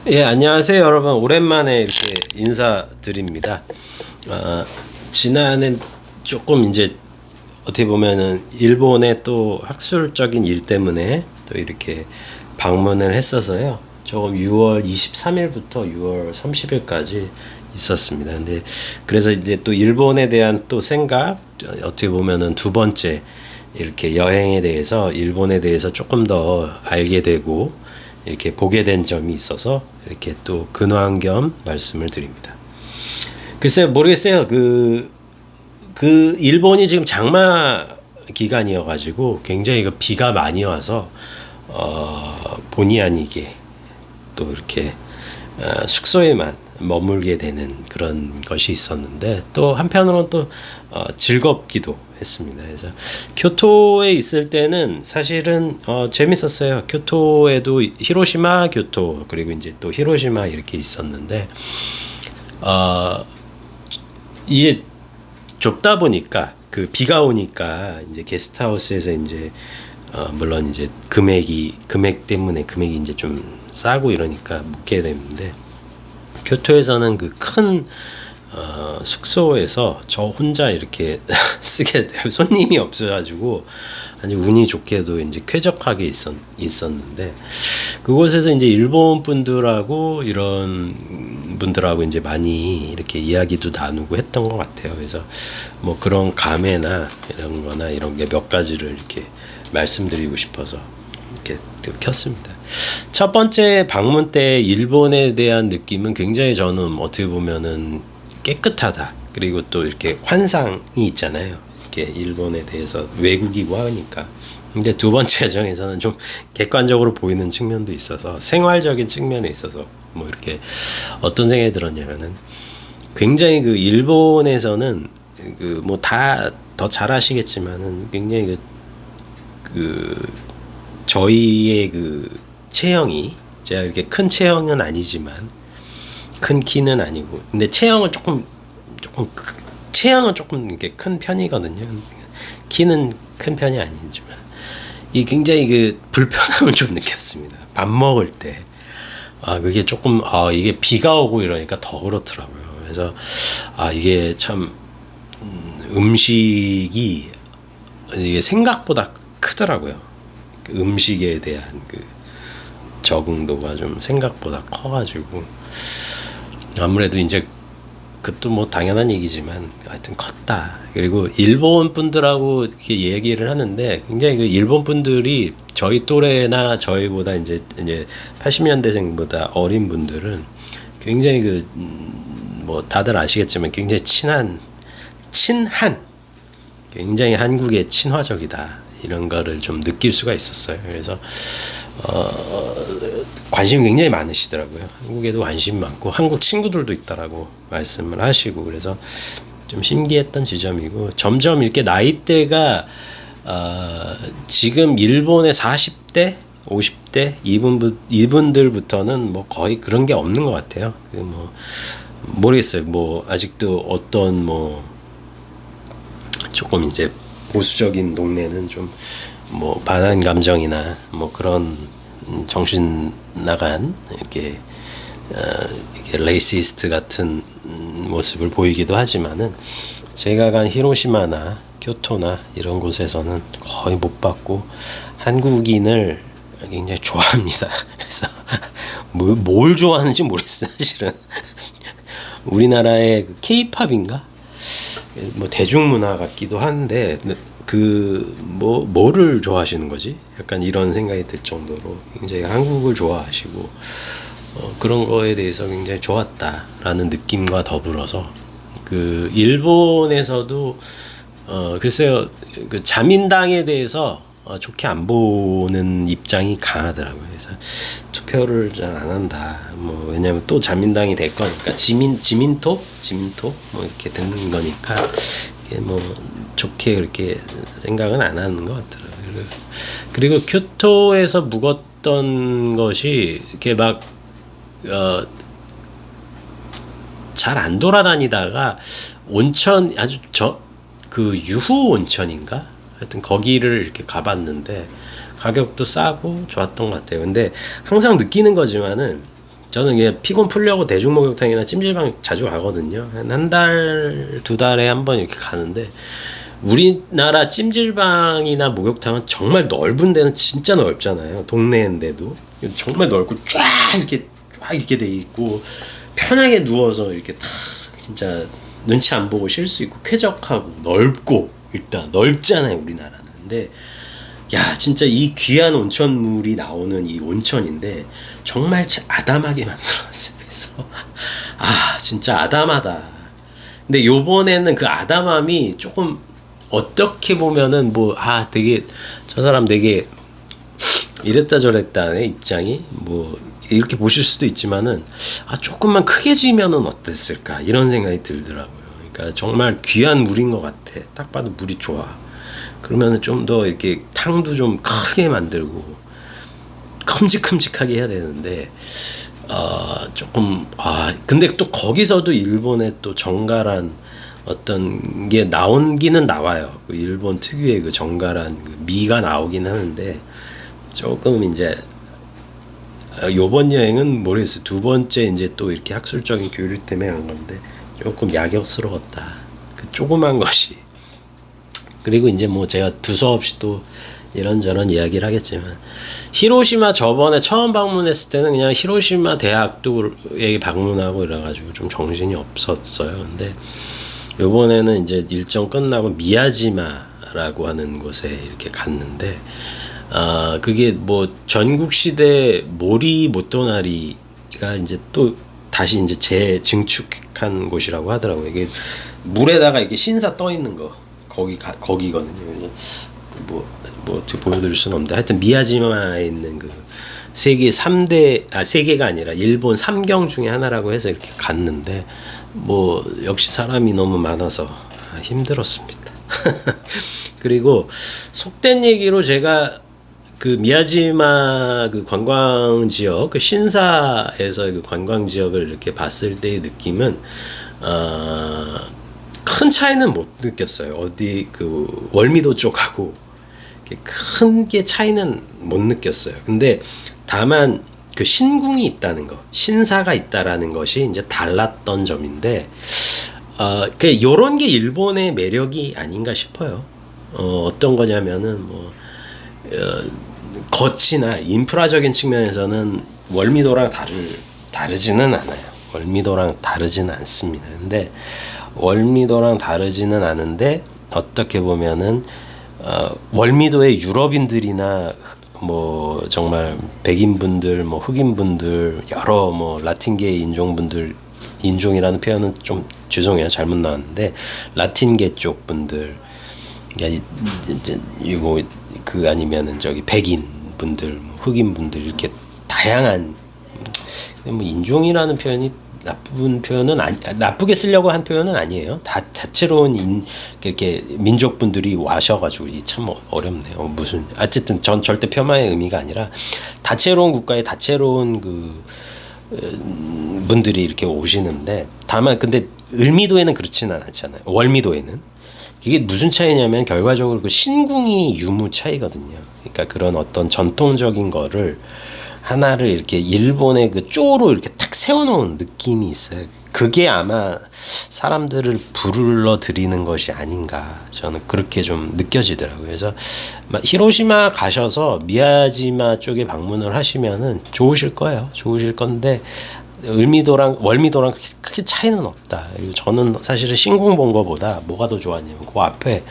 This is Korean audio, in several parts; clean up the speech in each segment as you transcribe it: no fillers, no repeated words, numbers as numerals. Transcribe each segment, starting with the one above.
예, 안녕하세요, 여러분. 오랜만에 이렇게 인사드립니다. 지난해 조금 이제 어떻게 보면은 일본의 또 학술적인 일 때문에 또 이렇게 방문을 했어서요. 조금 6월 23일부터 6월 30일까지 있었습니다. 근데 그래서 이제 또 일본에 대한 또 생각, 어떻게 보면은 두 번째 이렇게 여행에 대해서 일본에 대해서 조금 더 알게 되고 이렇게 보게 된 점이 있어서 이렇게 또 근황 겸 말씀을 드립니다. 글쎄요, 모르겠어요. 그 일본이 지금 장마 기간이어가지고 굉장히 그 비가 많이 와서 본의 아니게 또 이렇게 숙소에만 머물게 되는 그런 것이 있었는데, 또 한편으로는 또 즐겁기도 했습니다. 그래서 교토에 있을 때는 사실은 재밌었어요. 교토에도 히로시마, 교토, 그리고 이제 또 히로시마 이렇게 있었는데, 이게 좁다 보니까 그 비가 오니까 이제 게스트하우스에서 이제 물론 이제 금액 때문에 금액이 이제 좀 싸고 이러니까 묵게 되는데, 교토에서는 그 큰 숙소에서 저 혼자 이렇게 쓰게 돼요. 손님이 없어가지고 아주 운이 좋게도 이제 쾌적하게 있었는데, 그곳에서 이제 일본 분들하고 이런 분들하고 이제 많이 이렇게 이야기도 나누고 했던 것 같아요. 그래서 뭐 그런 감회나 이런 거나 이런 게 몇 가지를 이렇게 말씀드리고 싶어서 이렇게 켰습니다. 첫 번째 방문 때 일본에 대한 느낌은 굉장히, 저는 어떻게 보면은 깨끗하다. 그리고 또 이렇게 환상이 있잖아요. 이렇게 일본에 대해서 외국이고 하니까. 근데 두 번째 정에서는 좀 객관적으로 보이는 측면도 있어서, 생활적인 측면에 있어서 뭐 이렇게 어떤 생각이 들었냐면은, 굉장히 그 일본에서는 그 뭐 다 더 잘 아시겠지만은 굉장히 저희의 그 체형이, 제가 이렇게 큰 체형은 아니지만, 큰 키는 아니고, 근데 체형은 조금 이렇게 큰 편이거든요. 키는 큰 편이 아니지만, 이 굉장히 그 불편함을 좀 느꼈습니다. 밥 먹을 때. 그게 조금, 이게 비가 오고 이러니까 더 그렇더라고요. 그래서, 이게 참, 음식이 이게 생각보다 크더라고요. 그 음식에 대한 그 적응도가 좀 생각보다 커가지고, 아무래도 이제 그것도 뭐 당연한 얘기지만 하여튼 컸다. 그리고 일본 분들하고 이렇게 얘기를 하는데, 굉장히 그 일본 분들이 저희 또래나 저희보다 이제 80년대생보다 어린 분들은 굉장히 뭐 다들 아시겠지만 굉장히 친한, 굉장히 한국에 친화적이다, 이런 거를 좀 느낄 수가 있었어요. 그래서 관심이 굉장히 많으시더라고요. 한국에도 관심이 많고 한국 친구들도 있다라고 말씀을 하시고, 그래서 좀 신기했던 지점이고, 점점 이렇게 나이대가 지금 일본의 40대, 50대 이분들부터는 뭐 거의 그런 게 없는 것 같아요. 뭐 모르겠어요. 뭐 아직도 어떤 뭐 조금 이제 보수적인 동네는 좀 뭐 반한 감정이나 뭐 그런 정신 나간 이렇게 레이시스트 같은 모습을 보이기도 하지만은, 제가 간 히로시마나 교토나 이런 곳에서는 거의 못 봤고, 한국인을 굉장히 좋아합니다. 그래서 뭘 좋아하는지 모르겠어요, 사실은. 우리나라의 K-팝인가? 뭐 대중문화 같기도 한데, 뭐를 좋아하시는 거지? 약간 이런 생각이 들 정도로 굉장히 한국을 좋아하시고, 그런 거에 대해서 굉장히 좋았다라는 느낌과 더불어서, 그 일본에서도 글쎄요, 그 자민당에 대해서 좋게 안 보는 입장이 강하더라고요. 그래서 투표를 잘 안 한다. 뭐 왜냐면 또 자민당이 될 거니까, 지민토 뭐 이렇게 되는 거니까, 뭐 좋게 그렇게 생각은 안 하는 것 같더라고요. 그리고 교토에서 묵었던 것이 이렇게 막 잘 안 돌아다니다가 온천, 아주 그 유후 온천인가? 하여튼 거기를 이렇게 가봤는데 가격도 싸고 좋았던 것 같아요. 근데 항상 느끼는 거지만은 저는 이게 피곤 풀려고 대중 목욕탕이나 찜질방 자주 가거든요. 한 달, 두 달에 한 번 이렇게 가는데, 우리나라 찜질방이나 목욕탕은 정말 넓은 데는 진짜 넓잖아요. 동네인데도 정말 넓고 쫙 이렇게 돼 있고, 편하게 누워서 이렇게 탁 진짜 눈치 안 보고 쉴 수 있고, 쾌적하고 넓고, 일단 넓잖아요 우리나라는. 근데 야, 진짜 이 귀한 온천물이 나오는 이 온천인데 정말 아담하게 만들었어요. 그래서 진짜 아담하다. 근데 요번에는 그 아담함이 조금, 어떻게 보면은 뭐 되게 저 사람 되게 이랬다 저랬다의 입장이 뭐 이렇게 보실 수도 있지만은, 조금만 크게 지면은 어땠을까 이런 생각이 들더라고요. 그러니까 정말 귀한 물인 것 같아. 딱 봐도 물이 좋아. 그러면은 좀 더 이렇게 탕도 좀 크게 만들고 큼직큼직하게 해야 되는데, 조금 근데 또 거기서도 일본의 또 정갈한 어떤 게 나오기는 나와요. 그 일본 특유의 그 정갈한 그 미가 나오긴 하는데, 조금 이제 요번 여행은 모르겠어요. 두 번째 이제 또 이렇게 학술적인 교류 때문에 간 건데 조금 야격스러웠다. 그 조그만 것이. 그리고 이제 뭐 제가 두서없이 또 이런저런 이야기를 하겠지만, 히로시마 저번에 처음 방문했을 때는 그냥 히로시마 대학도 방문하고 이래가지고 좀 정신이 없었어요. 근데 요번에는 이제 일정 끝나고 미야지마라고 하는 곳에 이렇게 갔는데, 그게 뭐 전국시대 모리 모토나리가 이제 또 다시 이제 재증축한 곳이라고 하더라고요. 이게 물에다가 이렇게 신사 떠 있는 거, 거기거든요. 그래서 어떻게 보여드릴 수는 없는데, 하여튼 미야지마에 있는 그 세계 3대, 세계가 아니라 일본 3경 중에 하나라고 해서 이렇게 갔는데, 뭐 역시 사람이 너무 많아서 힘들었습니다. 그리고 속된 얘기로 제가 그 미야지마 그 관광 지역, 그 신사에서 그 관광 지역을 이렇게 봤을 때의 느낌은 큰 차이는 못 느꼈어요. 어디 그 월미도 쪽하고 큰 게 차이는 못 느꼈어요. 근데 다만 그 신궁이 있다는 거, 신사가 있다라는 것이 이제 달랐던 점인데, 요런 게 일본의 매력이 아닌가 싶어요. 어떤 거냐면은 거치나 인프라적인 측면에서는 월미도랑 다르지는 않아요. 월미도랑 다르지는 않습니다. 근데 월미도랑 다르지는 않은데, 어떻게 보면은 월미도의 유럽인들이나 뭐 정말 백인분들, 뭐 흑인분들, 여러 뭐 라틴계 인종이라는 표현은 좀 죄송해요, 잘못 나왔는데, 라틴계 쪽 분들, 이제 그 아니면은 저기 백인 분들, 흑인 분들, 이렇게 다양한, 뭐 인종이라는 표현이 나쁜 표현은 나쁘게 쓰려고 한 표현은 아니에요. 다채로운 이렇게 민족 분들이 와셔가지고, 참 어렵네요. 무슨 어쨌든 전 절대 폄하의 의미가 아니라, 다채로운 국가에 다채로운 그 분들이 이렇게 오시는데, 다만 근데 을미도에는 그렇지는 않잖아요. 월미도에는. 이게 무슨 차이냐면 결과적으로 그 신궁이 유무 차이거든요. 그러니까 그런 어떤 전통적인 거를 하나를 이렇게 일본의 그 쪼로 이렇게 탁 세워놓은 느낌이 있어요. 그게 아마 사람들을 불러들이는 것이 아닌가, 저는 그렇게 좀 느껴지더라고요. 그래서 히로시마 가셔서 미야지마 쪽에 방문을 하시면은 좋으실 거예요. 좋으실 건데, 을미도랑 월미도랑 크게 차이는 없다. 그리고 저는 사실은 신궁 본 거보다 뭐가 더 좋았냐면, 그 앞에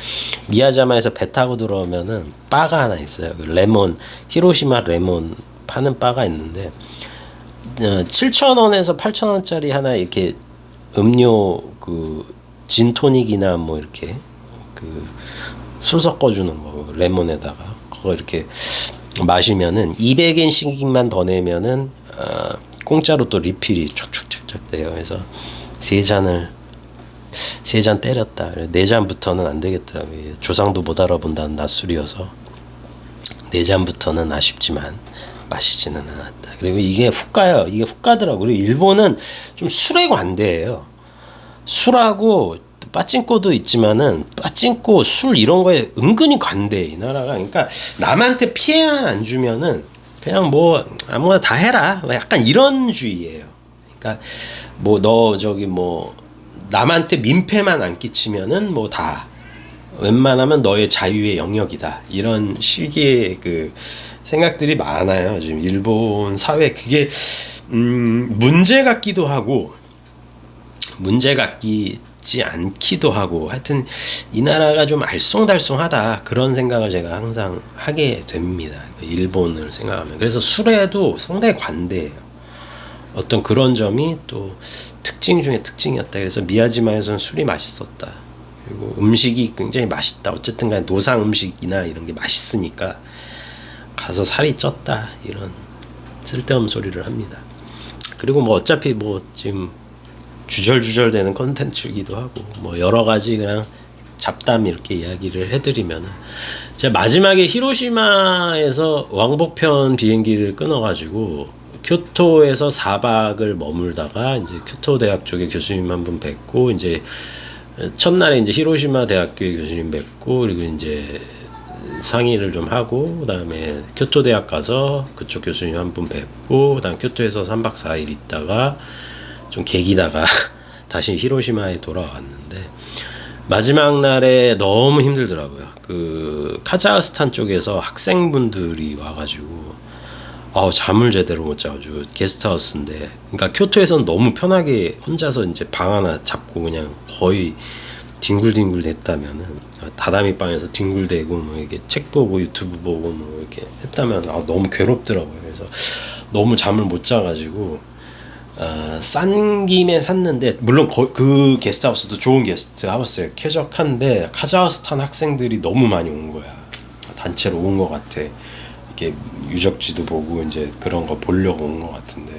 미야자마에서 배 타고 들어오면은 바가 하나 있어요. 그 레몬, 히로시마 레몬 파는 바가 있는데, 7,000원에서 8,000원짜리 하나 이렇게 음료, 그 진토닉이나 뭐 이렇게 그 술 섞어주는 거, 레몬에다가 그거 이렇게 마시면은 200엔씩만 더 내면은 공짜로 또 리필이 촉촉촉촉 돼요. 그래서 세 잔 때렸다. 4잔부터는 안 되겠더라고요. 조상도 못 알아본다는 낮술이어서 4잔부터는 아쉽지만 마시지는 않았다. 그리고 이게 훅가요. 이게 훅가더라고요. 그리고 일본은 좀 술의 관대예요. 술하고 빠찡꼬도 있지만은, 빠찡꼬, 술 이런 거에 은근히 관대해, 이 나라가. 그러니까 남한테 피해만 안 주면은 그냥 뭐 아무거나 다 해라. 약간 이런 주의예요. 그러니까 뭐 너 저기 뭐 남한테 민폐만 안 끼치면은 뭐 다 웬만하면 너의 자유의 영역이다. 이런 식의 그 생각들이 많아요. 지금 일본 사회 그게 문제 같기도 하고 문제 같지 않기도 하고 하여튼 이 나라가 좀 알쏭달쏭하다 그런 생각을 제가 항상 하게 됩니다. 일본을 생각하면. 그래서 술에도 상당히 관대해요. 어떤 그런 점이 또 특징 중에 특징이었다. 그래서 미야지마에서는 술이 맛있었다. 그리고 음식이 굉장히 맛있다. 어쨌든 간에 노상 음식이나 이런 게 맛있으니까 가서 살이 쪘다. 이런 쓸데없는 소리를 합니다. 그리고 뭐 어차피 뭐 지금 주절주절 되는 컨텐츠이기도 하고 뭐 여러 가지 그냥 잡담 이렇게 이야기를 해드리면은 제가 마지막에 히로시마에서 왕복편 비행기를 끊어가지고 교토에서 4박을 머물다가 이제 교토 대학 쪽에 교수님 한 분 뵙고 이제 첫날에 이제 히로시마 대학교의 교수님 뵙고 그리고 이제 상의를 좀 하고 그다음에 교토 대학 가서 그쪽 교수님 한 분 뵙고 그다음 교토에서 3박 4일 있다가 좀 개기다가 다시 히로시마에 돌아왔는데 마지막 날에 너무 힘들더라고요. 그 카자흐스탄 쪽에서 학생분들이 와가지고 잠을 제대로 못 자가지고 게스트하우스인데 그러니까 교토에서는 너무 편하게 혼자서 이제 방 하나 잡고 그냥 거의 뒹굴뒹굴 됐다면은 다다미 방에서 뒹굴대고 뭐 이렇게 책 보고 유튜브 보고 뭐 이렇게 했다면 너무 괴롭더라고요. 그래서 너무 잠을 못 자가지고 싼 김에 샀는데 물론 그 게스트하우스도 좋은 게스트하우스예요. 쾌적한데 카자흐스탄 학생들이 너무 많이 온 거야. 단체로 온 것 같아. 이렇게 유적지도 보고 이제 그런 거 보려고 온 것 같은데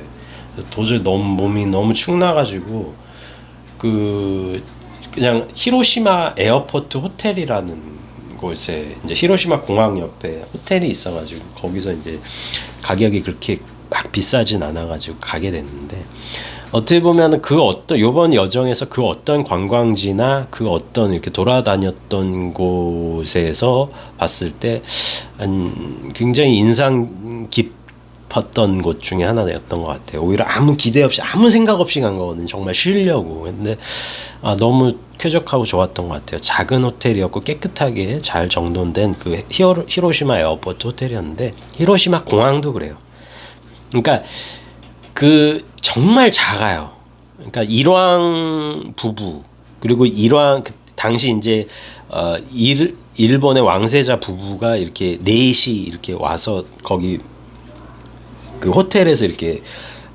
도저히 너무 몸이 너무 축나가지고 그냥 히로시마 에어포트 호텔이라는 곳에 이제 히로시마 공항 옆에 호텔이 있어가지고 거기서 이제 가격이 그렇게 막 비싸진 않아가지고 가게 됐는데 어떻게 보면 그 어떤 요번 여정에서 그 어떤 관광지나 그 어떤 이렇게 돌아다녔던 곳에서 봤을 때 굉장히 인상 깊었던 곳 중에 하나였던 것 같아요. 오히려 아무 기대 없이 아무 생각 없이 간 거거든요. 정말 쉬려고. 근데 너무 쾌적하고 좋았던 것 같아요. 작은 호텔이었고 깨끗하게 잘 정돈된 그 히로시마 에어포트 호텔이었는데 히로시마 공항도 그래요. 그러니까 그 정말 작아요. 그러니까 일왕 부부 그리고 일왕 그 당시 이제 일본의 왕세자 부부가 이렇게 넷이 이렇게 와서 거기 그 호텔에서 이렇게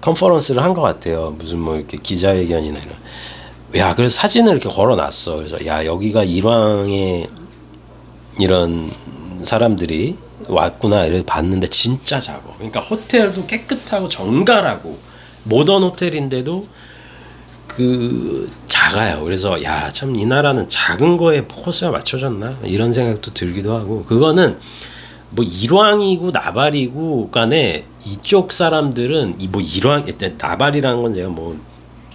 컨퍼런스를 한 것 같아요. 무슨 뭐 이렇게 기자회견이나 이런. 야, 그래서 사진을 이렇게 걸어놨어. 그래서 야, 여기가 일왕의 이런 사람들이 왔구나 이렇게 봤는데 진짜 작아. 그러니까 호텔도 깨끗하고 정갈하고 모던 호텔인데도 그 작아요. 그래서 야, 참 이 나라는 작은 거에 포커스가 맞춰졌나 이런 생각도 들기도 하고 그거는 뭐 일왕이고 나발이고 간에 이쪽 사람들은 뭐 일왕 나발이라는 건 제가 뭐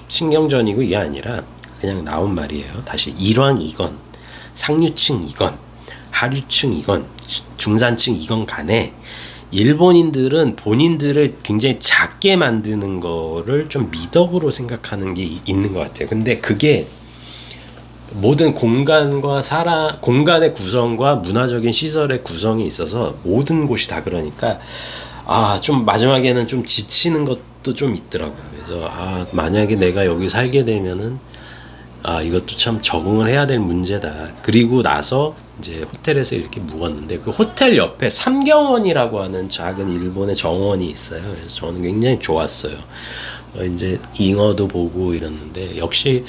신경전이고 이게 아니라 그냥 나온 말이에요. 다시 일왕이건 상류층이건 하류층이건 중산층이건 간에 일본인들은 본인들을 굉장히 작게 만드는 거를 좀 미덕으로 생각하는 게 있는 것 같아요. 근데 그게 모든 공간의 구성과 문화적인 시설의 구성이 있어서 모든 곳이 다 그러니까 좀 마지막에는 좀 지치는 것도 좀 있더라고요. 그래서 만약에 내가 여기 살게 되면은 이것도 참 적응을 해야 될 문제다. 그리고 나서 이제 호텔에서 이렇게 묵었는데 그 호텔 옆에 삼경원이라고 하는 작은 일본의 정원이 있어요. 그래서 저는 굉장히 좋았어요. 이제 잉어도 보고 이랬는데 역시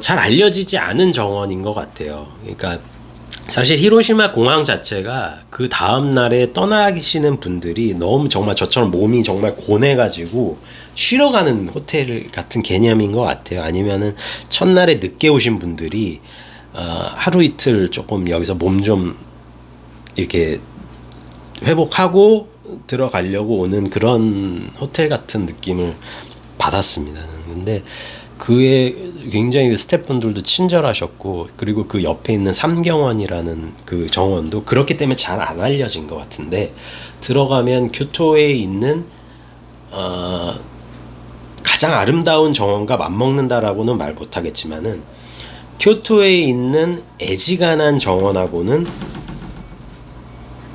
잘 알려지지 않은 정원인 것 같아요. 그러니까 사실 히로시마 공항 자체가 그 다음 날에 떠나시는 분들이 너무 정말 저처럼 몸이 정말 고뇌가지고 쉬러 가는 호텔 같은 개념인 것 같아요. 아니면은 첫날에 늦게 오신 분들이 하루 이틀 조금 여기서 몸 좀 이렇게 회복하고 들어가려고 오는 그런 호텔 같은 느낌을 받았습니다. 근데 그의 굉장히 스태프분들도 친절하셨고, 그리고 그 옆에 있는 삼경원이라는 그 정원도 그렇기 때문에 잘 안 알려진 것 같은데, 들어가면 교토에 있는 가장 아름다운 정원과 맞먹는다라고는 말 못하겠지만은, 교토에 있는 애지간한 정원하고는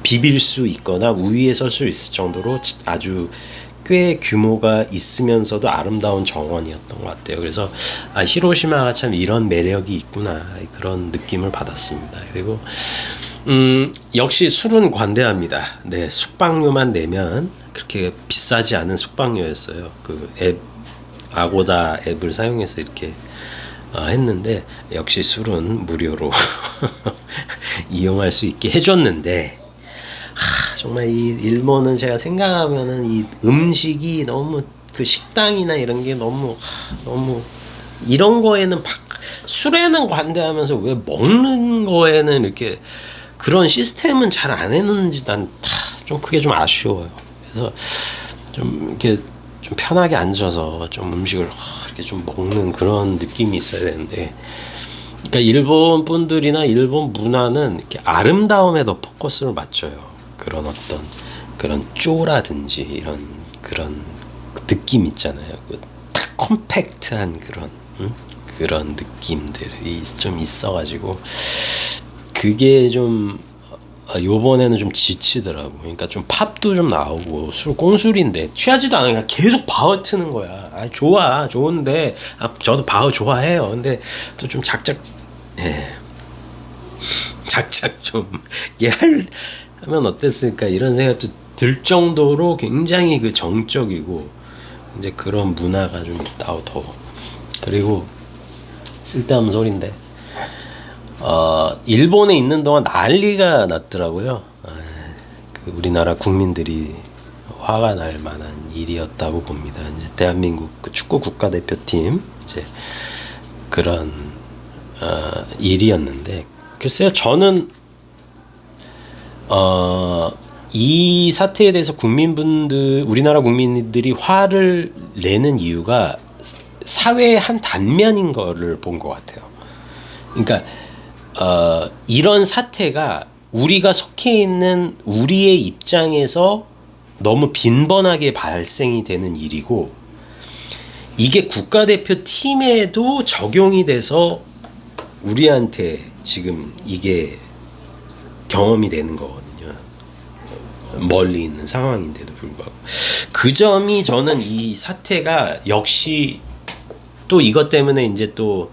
비빌 수 있거나 우위에 설 수 있을 정도로 아주 꽤 규모가 있으면서도 아름다운 정원이었던 것 같아요. 그래서 히로시마가 참 이런 매력이 있구나, 그런 느낌을 받았습니다. 그리고 역시 술은 관대합니다. 네, 숙박료만 내면 그렇게 비싸지 않은 숙박료였어요. 그 앱, 아고다 앱을 사용해서 이렇게 했는데, 역시 술은 무료로 이용할 수 있게 해줬는데, 정말 이 일본은 제가 생각하면은 이 음식이 너무, 그 식당이나 이런 게 너무 이런 거에는 술에는 관대하면서 왜 먹는 거에는 이렇게 그런 시스템은 잘 안 해놓는지 난 좀 그게 좀 아쉬워요. 그래서 좀 이렇게 좀 편하게 앉아서 좀 음식을 이렇게 좀 먹는 그런 느낌이 있어야 되는데, 그러니까 일본 분들이나 일본 문화는 이렇게 아름다움에 더 포커스를 맞춰요. 그런 어떤 그런 쪼라든지 이런 그런 느낌 있잖아요. 딱 컴팩트한 그런 느낌들이 좀 있어가지고 그게 좀 요번에는 좀 지치더라고. 그러니까 좀 팝도 좀 나오고, 술 꽁술인데 취하지도 않으니까 계속 바우 트는 거야. 좋아, 좋은데 저도 바우 좋아해요. 근데 또 좀 작작 좀 하면 어땠을까 이런 생각도 들 정도로 굉장히 그 정적이고 이제 그런 문화가 좀 있다고 더. 그리고 쓸데없는 소린데 일본에 있는 동안 난리가 났더라고요. 그 우리나라 국민들이 화가 날 만한 일이었다고 봅니다. 이제 대한민국 그 축구 국가대표팀 이제 그런 일이었는데, 글쎄요, 저는 이 사태에 대해서 우리나라 국민들이 화를 내는 이유가 사회의 한 단면인 거를 본 것 같아요. 그러니까 이런 사태가 우리가 속해 있는 우리의 입장에서 너무 빈번하게 발생이 되는 일이고, 이게 국가대표팀에도 적용이 돼서 우리한테 지금 이게 경험이 되는 거거든요. 멀리 있는 상황인데도 불구하고. 그 점이 저는 이 사태가 역시 또 이것 때문에 이제 또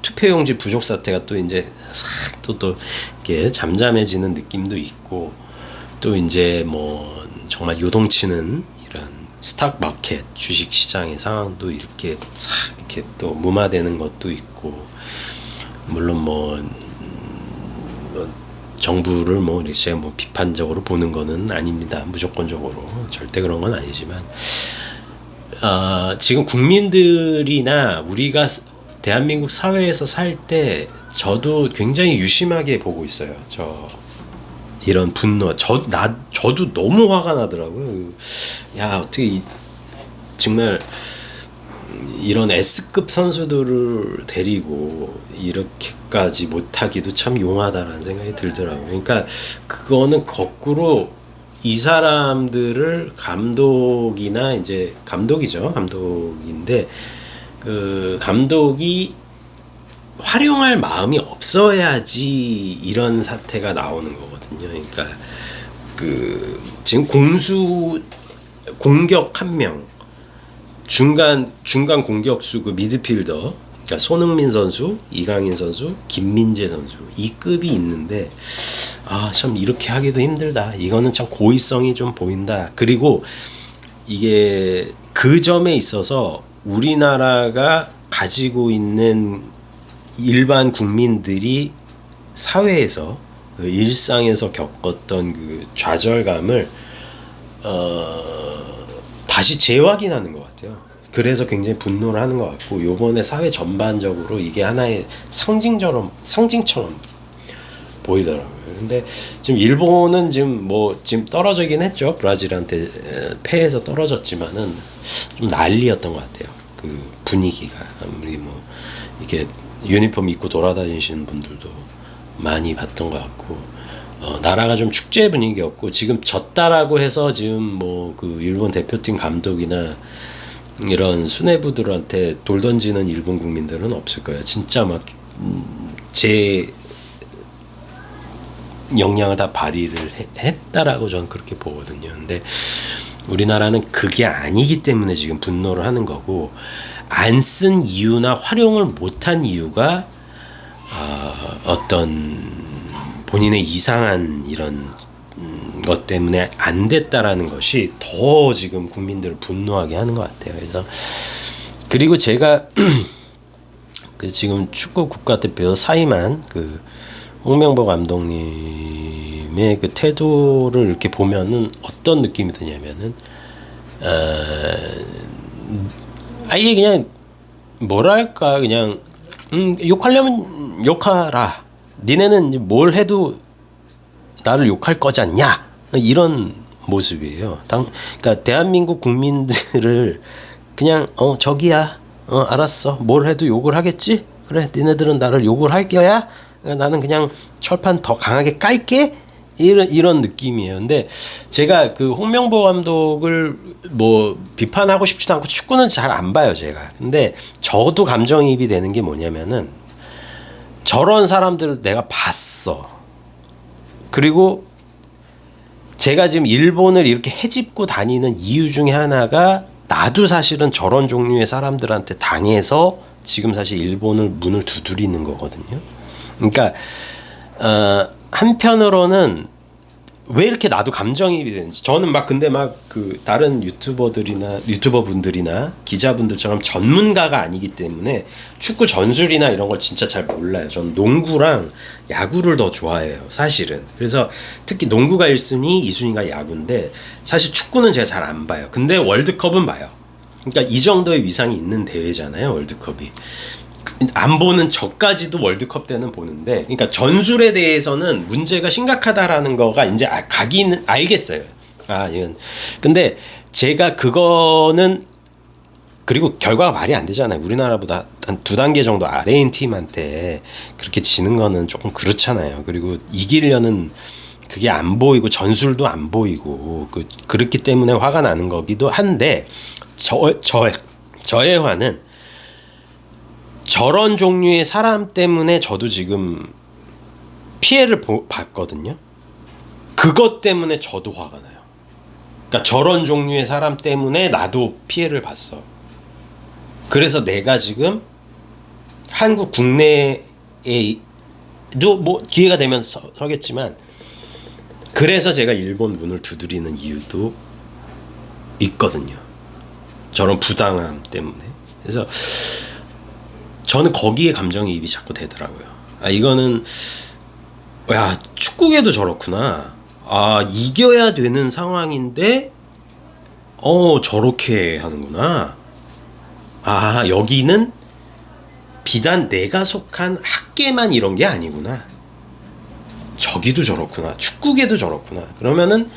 투표용지 부족 사태가 또 이제 싹 또 이렇게 잠잠해지는 느낌도 있고, 또 이제 뭐 정말 요동치는 이런 스탁 마켓 주식 시장의 상황도 이렇게 싹 이렇게 또 무마되는 것도 있고, 물론 뭐 정부를 뭐 이렇게 뭐 비판적으로 보는 거는 아닙니다. 무조건적으로 절대 그런 건 아니지만, 지금 국민들이나 우리가 대한민국 사회에서 살 때 저도 굉장히 유심하게 보고 있어요. 이런 분노, 저도 너무 화가 나더라고요. 야, 어떻게 정말 이런 S급 선수들을 데리고 이렇게까지 못하기도 참 용하다라는 생각이 들더라고요. 그러니까 그거는 거꾸로 이 사람들을 감독이나 이제 감독인데 그 감독이 활용할 마음이 없어야지 이런 사태가 나오는 거거든요. 그러니까 그 지금 공격 한 명, 중간 공격수 그 미드필더, 그러니까 손흥민 선수, 이강인 선수, 김민재 선수 이 급이 있는데, 참 이렇게 하기도 힘들다. 이거는 참 고의성이 좀 보인다. 그리고 이게 그 점에 있어서 우리나라가 가지고 있는 일반 국민들이 사회에서 일상에서 겪었던 그 좌절감을 다시 재확인하는 것 같아요. 그래서 굉장히 분노를 하는 것 같고, 요번에 사회 전반적으로 이게 하나의 상징처럼 보이더라고요. 근데 지금 일본은 지금 떨어지긴 했죠. 브라질한테 패해서 떨어졌지만은 좀 난리였던 것 같아요. 그 분위기가 아무리 뭐 이렇게 유니폼 입고 돌아다니시는 분들도 많이 봤던 것 같고 나라가 좀 축제 분위기였고 지금 졌다라고 해서 지금 뭐 그 일본 대표팀 감독이나 이런 수뇌부들한테 돌 던지는 일본 국민들은 없을 거예요. 진짜 막 제 역량을 다 발휘를 했다라고 저는 그렇게 보거든요. 근데 우리나라는 그게 아니기 때문에 지금 분노를 하는 거고 안 쓴 이유나 활용을 못한 이유가 어떤 본인의 이상한 이런 것 때문에 안 됐다라는 것이 더 지금 국민들을 분노하게 하는 것 같아요. 그래서 그리고 제가 그 지금 축구 국가대표 사임한 그 홍명보 감독님의 그 태도를 이렇게 보면은 어떤 느낌이 드냐면은 아예 그냥 뭐랄까 그냥 욕하려면 욕하라. 니네는 뭘 해도 나를 욕할 거지 않냐? 이런 모습이에요. 그러니까 대한민국 국민들을 그냥 저기야. 알았어. 뭘 해도 욕을 하겠지? 그래. 니네들은 나를 욕을 할 거야? 나는 그냥 철판 더 강하게 깔게? 이런 느낌이에요. 근데 제가 그 홍명보 감독을 뭐 비판하고 싶지도 않고 축구는 잘 안 봐요, 제가. 근데 저도 감정이입이 되는 게 뭐냐면은 저런 사람들을 내가 봤어. 그리고 제가 지금 일본을 이렇게 헤집고 다니는 이유 중에 하나가 나도 사실은 저런 종류의 사람들한테 당해서 지금 사실 일본을 문을 두드리는 거거든요. 그러니까 한편으로는 왜 이렇게 나도 감정이입이 되는지 저는 막 근데 막 그 다른 유튜버분들이나 기자분들처럼 전문가가 아니기 때문에 축구 전술이나 이런 걸 진짜 잘 몰라요. 저는 농구랑 야구를 더 좋아해요, 사실은. 그래서 특히 농구가 1순위, 2순위가 야구인데 사실 축구는 제가 잘 안 봐요. 근데 월드컵은 봐요. 그러니까 이 정도의 위상이 있는 대회잖아요, 월드컵이. 안 보는 저까지도 월드컵 때는 보는데, 그러니까 전술에 대해서는 문제가 심각하다라는 거가 이제 가기는 알겠어요. 이건. 근데 제가 그거는 그리고 결과가 말이 안 되잖아요. 우리나라보다 한 2단계 정도 아래인 팀한테 그렇게 지는 거는 조금 그렇잖아요. 그리고 이기려는 그게 안 보이고 전술도 안 보이고 그렇기 때문에 화가 나는 거기도 한데 저의 화는 저런 종류의 사람 때문에 저도 지금 피해를 봤거든요. 그것 때문에 저도 화가 나요. 그러니까 저런 종류의 사람 때문에 나도 피해를 봤어. 그래서 내가 지금 한국 국내에도 뭐 기회가 되면 서겠지만 그래서 제가 일본 문을 두드리는 이유도 있거든요. 저런 부당함 때문에. 그래서 저는 거기에 감정이입이 자꾸 되더라고요. 이거는 축구계도 저렇구나. 이겨야 되는 상황인데 저렇게 하는구나. 여기는 비단 내가 속한 학계만 이런 게 아니구나. 저기도 저렇구나. 축구계도 저렇구나. 그러면은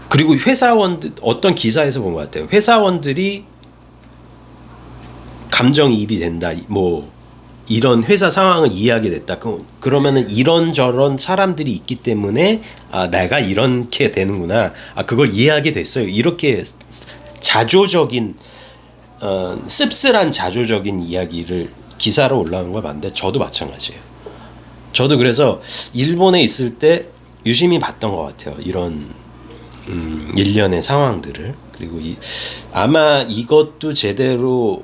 그리고 회사원들 어떤 기사에서 본 것 같아요. 회사원들이 감정이입이 된다. 뭐 이런 회사 상황을 이해하게 됐다. 그러면은 이런저런 사람들이 있기 때문에 내가 이렇게 되는구나. 그걸 이해하게 됐어요. 이렇게 자조적인 씁쓸한 자조적인 이야기를 기사로 올라온 걸 봤는데 저도 마찬가지예요. 저도 그래서 일본에 있을 때 유심히 봤던 것 같아요. 이런 일련의 상황들을. 그리고 아마 이것도 제대로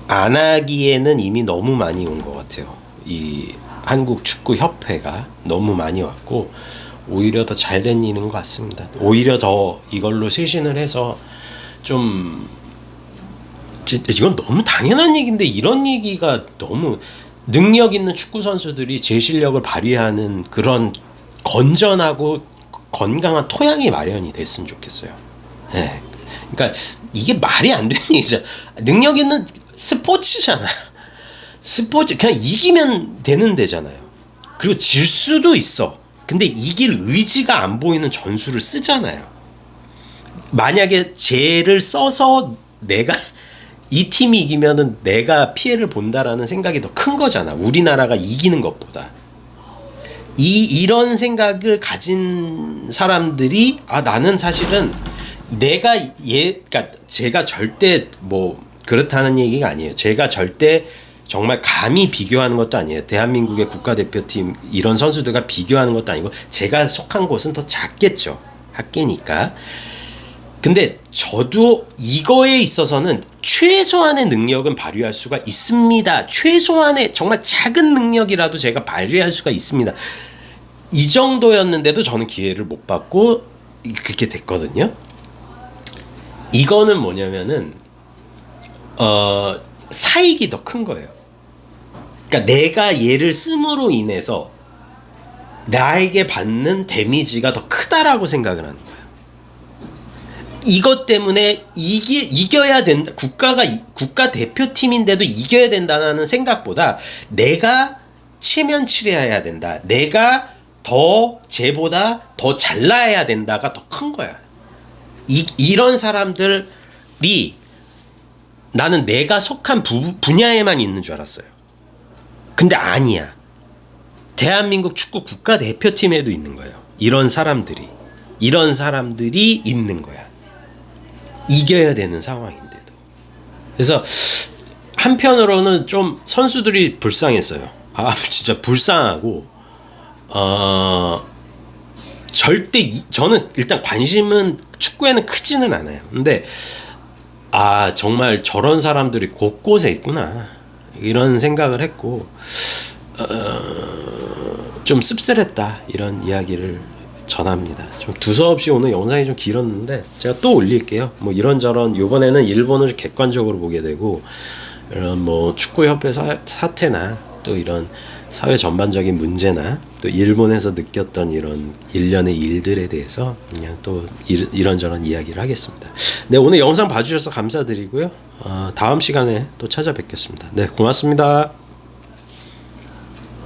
안 하기에는 이미 너무 많이 온 것 같아요. 이 한국 축구 협회가 너무 많이 왔고 오히려 더 잘된 일인 것 같습니다. 오히려 더 이걸로 쇄신을 해서 좀 이건 너무 당연한 얘기인데 이런 얘기가 너무 능력 있는 축구 선수들이 제 실력을 발휘하는 그런 건전하고 건강한 토양이 마련이 됐으면 좋겠어요. 네. 그러니까 이게 말이 안 되는 얘기죠. 능력 있는 스포츠잖아. 스포츠 그냥 이기면 되는 데잖아요. 그리고 질 수도 있어. 근데 이길 의지가 안 보이는 전술을 쓰잖아요. 만약에 쟤를 써서 내가 이 팀이 이기면은 내가 피해를 본다라는 생각이 더 큰 거잖아. 우리나라가 이기는 것보다. 이런 생각을 가진 사람들이 나는 사실은 그러니까 제가 절대 뭐 그렇다는 얘기가 아니에요. 제가 절대 정말 감히 비교하는 것도 아니에요. 대한민국의 국가대표팀 이런 선수들과 비교하는 것도 아니고 제가 속한 곳은 더 작겠죠. 학계니까. 근데 저도 이거에 있어서는 최소한의 능력은 발휘할 수가 있습니다. 최소한의 정말 작은 능력이라도 제가 발휘할 수가 있습니다. 이 정도였는데도 저는 기회를 못 받고 그렇게 됐거든요. 이거는 뭐냐면은 사익이 더 큰 거예요. 그러니까 내가 얘를 씀으로 인해서 나에게 받는 데미지가 더 크다라고 생각을 하는 거예요. 이것 때문에 이겨야 된다. 국가 대표팀인데도 이겨야 된다는 생각보다 내가 체면치레해야 된다. 내가 더 쟤보다 더 잘나야 된다가 더 큰 거야. 이런 사람들이 나는 내가 속한 분야에만 있는 줄 알았어요. 근데 아니야. 대한민국 축구 국가대표팀에도 있는 거예요. 이런 사람들이 있는 거야. 이겨야 되는 상황인데도. 그래서 한편으로는 좀 선수들이 불쌍했어요. 진짜 불쌍하고 절대 저는 일단 관심은 축구에는 크지는 않아요. 근데 정말 저런 사람들이 곳곳에 있구나 이런 생각을 했고 좀 씁쓸했다 이런 이야기를 전합니다. 좀 두서없이 오늘 영상이 좀 길었는데 제가 또 올릴게요. 뭐 이런저런 이번에는 일본을 객관적으로 보게 되고 이런 뭐 축구협회 사태나 또 이런 사회 전반적인 문제나 또 일본에서 느꼈던 이런 일련의 일들에 대해서 그냥 또 이런저런 이야기를 하겠습니다. 네, 오늘 영상 봐주셔서 감사드리고요. 다음 시간에 또 찾아뵙겠습니다. 네, 고맙습니다.